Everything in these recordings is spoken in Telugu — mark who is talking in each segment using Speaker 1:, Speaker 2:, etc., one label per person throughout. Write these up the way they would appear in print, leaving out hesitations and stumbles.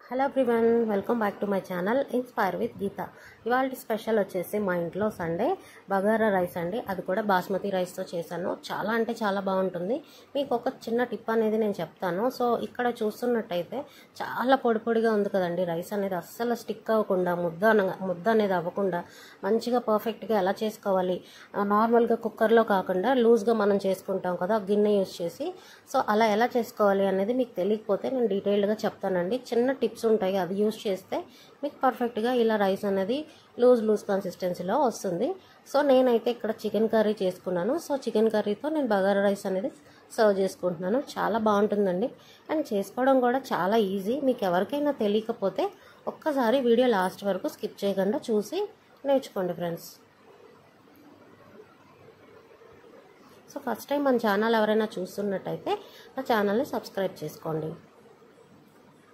Speaker 1: Hello everyone, welcome back to my channel inspire with Geetha. ఇవాళ స్పెషల్ వచ్చేసి మా ఇంట్లో సండే బగారా రైస్ అండి. అది కూడా బాస్మతి రైస్తో చేశాను. చాలా అంటే చాలా బాగుంటుంది. మీకు ఒక చిన్న టిప్ అనేది నేను చెప్తాను. సో ఇక్కడ చూస్తున్నట్టయితే చాలా పొడి పొడిగా ఉంది కదండి. రైస్ అనేది అస్సలు స్టిక్ అవ్వకుండా ముద్ద అనేది అవ్వకుండా మంచిగా పర్ఫెక్ట్గా ఎలా చేసుకోవాలి, నార్మల్గా కుక్కర్లో కాకుండా లూజ్గా మనం చేసుకుంటాం కదా గిన్నె యూజ్ చేసి. సో అలా ఎలా చేసుకోవాలి అనేది మీకు తెలియకపోతే నేను డీటెయిల్డ్గా చెప్తానండి. చిన్న టిప్స్ ఉంటాయి, అది యూజ్ చేస్తే మీకు పర్ఫెక్ట్గా ఇలా రైస్ అనేది లూజ్ కన్సిస్టెన్సీలో వస్తుంది. సో నేనైతే ఇక్కడ చికెన్ కర్రీ చేసుకున్నాను. సో చికెన్ కర్రీతో నేను బగారా రైస్ అనేది సర్వ్ చేసుకుంటున్నాను. చాలా బాగుంటుందండి అండ్ చేసుకోవడం కూడా చాలా ఈజీ. మీకు ఎవరికైనా తెలియకపోతే ఒక్కసారి వీడియో లాస్ట్ వరకు స్కిప్ చేయకుండా చూసి నేర్చుకోండి ఫ్రెండ్స్. సో ఫస్ట్ టైం మన ఛానల్ ఎవరైనా చూస్తున్నట్టయితే నా ఛానల్ని సబ్స్క్రైబ్ చేసుకోండి.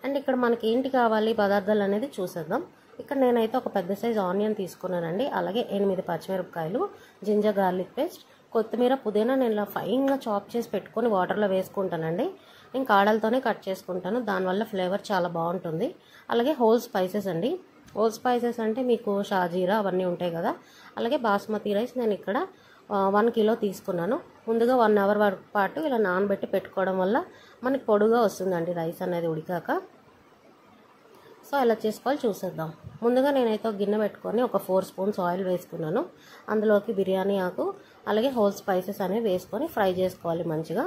Speaker 1: అండ్ ఇక్కడ మనకి ఏంటి కావాలి పదార్థాలు అనేది చూసేద్దాం. ఇక్కడ నేనైతే ఒక పెద్ద సైజ్ ఆనియన్ తీసుకున్నానండి. అలాగే 8 పచ్చిమిరపకాయలు, జింజర్ గార్లిక్ పేస్ట్, కొత్తిమీర, పుదీనా నేను ఇలా ఫైన్గా చాప్ చేసి పెట్టుకొని వాటర్లో వేసుకుంటానండి. నేను కాడలతోనే కట్ చేసుకుంటాను, దానివల్ల ఫ్లేవర్ చాలా బాగుంటుంది. అలాగే హోల్ స్పైసెస్ అండి. హోల్ స్పైసెస్ అంటే మీకు షాజీరా అవన్నీ ఉంటాయి కదా. అలాగే బాస్మతి రైస్ నేను ఇక్కడ 1 కిలో తీసుకున్నాను. ముందుగా 1 అవర్ పాటు ఇలా నానబెట్టి పెట్టుకోవడం వల్ల మనకి పొడుగా వస్తుందండి రైస్ అనేది ఉడికాక. సో ఎలా చేసుకోవాలి చూసేద్దాం. ముందుగా నేనైతే ఒక గిన్నె పెట్టుకొని ఒక 4 స్పూన్స్ ఆయిల్ వేసుకున్నాను. అందులోకి బిర్యానీ ఆకు అలాగే హోల్ స్పైసెస్ అనేవి వేసుకొని ఫ్రై చేసుకోవాలి మంచిగా.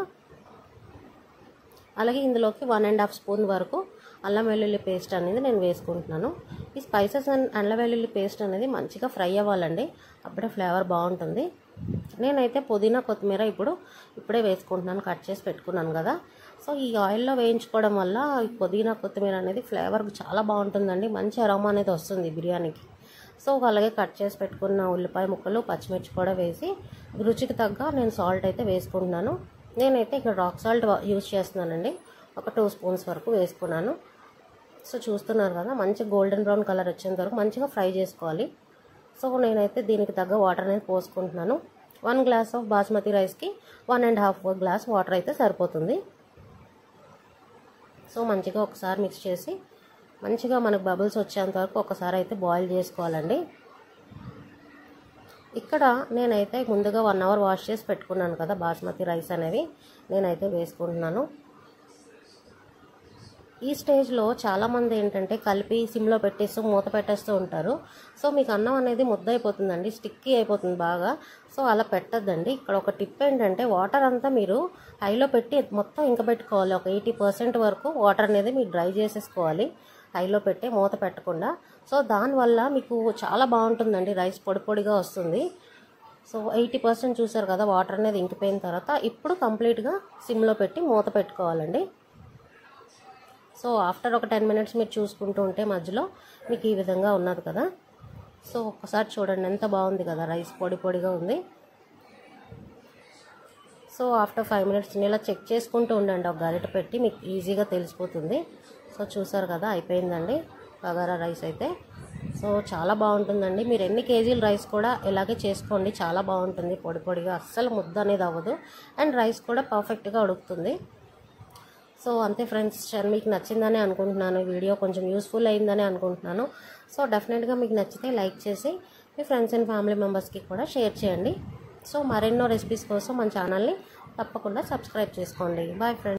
Speaker 1: అలాగే ఇందులోకి 1.5 స్పూన్ వరకు అల్లం వెల్లుల్లి పేస్ట్ అనేది నేను వేసుకుంటున్నాను. ఈ స్పైసెస్ అండ్ అల్లం వెల్లుల్లి పేస్ట్ అనేది మంచిగా ఫ్రై అవ్వాలండి, అప్పుడే ఫ్లేవర్ బాగుంటుంది. నేనైతే పుదీనా కొత్తిమీర ఇప్పుడే వేసుకుంటున్నాను, కట్ చేసి పెట్టుకున్నాను కదా. సో ఈ ఆయిల్లో వేయించుకోవడం వల్ల ఈ పుదీనా కొత్తిమీర అనేది ఫ్లేవర్ చాలా బాగుంటుందండి, మంచి అరోమా అనేది వస్తుంది బిర్యానీకి. సో అలాగే కట్ చేసి పెట్టుకున్న ఉల్లిపాయ ముక్కలు, పచ్చిమిర్చి కూడా వేసి రుచికి తగ్గ నేను సాల్ట్ అయితే వేసుకుంటున్నాను. నేనైతే ఇక్కడ రాక్ సాల్ట్ యూజ్ చేస్తున్నానండి. ఒక 2 స్పూన్స్ వరకు వేసుకున్నాను. సో చూస్తున్నారు కదా, మంచి గోల్డెన్ బ్రౌన్ కలర్ వచ్చేంత వరకు మంచిగా ఫ్రై చేసుకోవాలి. సో నేనైతే దీనికి తగ్గ వాటర్ అనేది పోసుకుంటున్నాను. 1 గ్లాస్ ఆఫ్ బాస్మతి రైస్కి 1.5 గ్లాస్ వాటర్ అయితే సరిపోతుంది. సో మంచిగా ఒకసారి మిక్స్ చేసి మంచిగా మనకు బబుల్స్ వచ్చేంత వరకు ఒకసారి అయితే బాయిల్ చేసుకోవాలండి. ఇక్కడ నేనైతే ముందుగా 1 అవర్ వాష్ చేసి పెట్టుకున్నాను కదా బాస్మతి రైస్ అనేవి నేనైతే వేసుకుంటున్నాను. ఈ స్టేజ్లో చాలామంది ఏంటంటే కలిపి సిమ్లో పెట్టేస్తూ మూత పెట్టేస్తూ ఉంటారు. సో మీకు అన్నం అనేది ముద్ద అయిపోతుందండి, స్టిక్కీ అయిపోతుంది బాగా. సో అలా పెట్టద్దండి. ఇక్కడ ఒక టిప్ ఏంటంటే వాటర్ అంతా మీరు హైలో పెట్టి మొత్తం ఇంకబెట్టుకోవాలి. ఒక 80% వరకు వాటర్ అనేది మీరు డ్రై చేసేసుకోవాలి హైలో పెట్టి, మూత పెట్టకుండా. సో దానివల్ల మీకు చాలా బాగుంటుందండి, రైస్ పొడి పొడిగా వస్తుంది. సో 80% చూసారు కదా వాటర్ అనేది ఇంకిపోయిన తర్వాత ఇప్పుడు కంప్లీట్గా సిమ్లో పెట్టి మూత పెట్టుకోవాలండి. సో ఆఫ్టర్ ఒక 10 మినిట్స్ మీరు చూసుకుంటూ ఉంటే మధ్యలో మీకు ఈ విధంగా ఉన్నది కదా. సో ఒక్కసారి చూడండి ఎంత బాగుంది కదా, రైస్ పొడి పొడిగా ఉంది. సో ఆఫ్టర్ 5 మినిట్స్ ఇలా చెక్ చేసుకుంటూ ఉండండి, ఒక గరిట పెట్టి మీకు ఈజీగా తెలిసిపోతుంది. సో చూసారు కదా అయిపోయిందండి బగారా రైస్ అయితే. సో చాలా బాగుంటుందండి. మీరు ఎన్ని కేజీల రైస్ కూడా ఇలాగే చేసుకోండి, చాలా బాగుంటుంది. పొడి పొడిగా అస్సలు ముద్ద అనేది అవ్వదు అండ్ రైస్ కూడా పర్ఫెక్ట్గా ఉడుకుతుంది. సో అంతే ఫ్రెండ్స్, మీకు నచ్చిందని అనుకుంటున్నాను. వీడియో కొంచెం యూస్ఫుల్ అయిందని అనుకుంటున్నాను. సో డెఫినెట్గా మీకు నచ్చితే లైక్ చేసి మీ ఫ్రెండ్స్ అండ్ ఫ్యామిలీ మెంబర్స్కి కూడా షేర్ చేయండి. సో మరెన్నో రెసిపీస్ కోసం మన ఛానల్ని తప్పకుండా సబ్స్క్రైబ్ చేసుకోండి. Bye friends.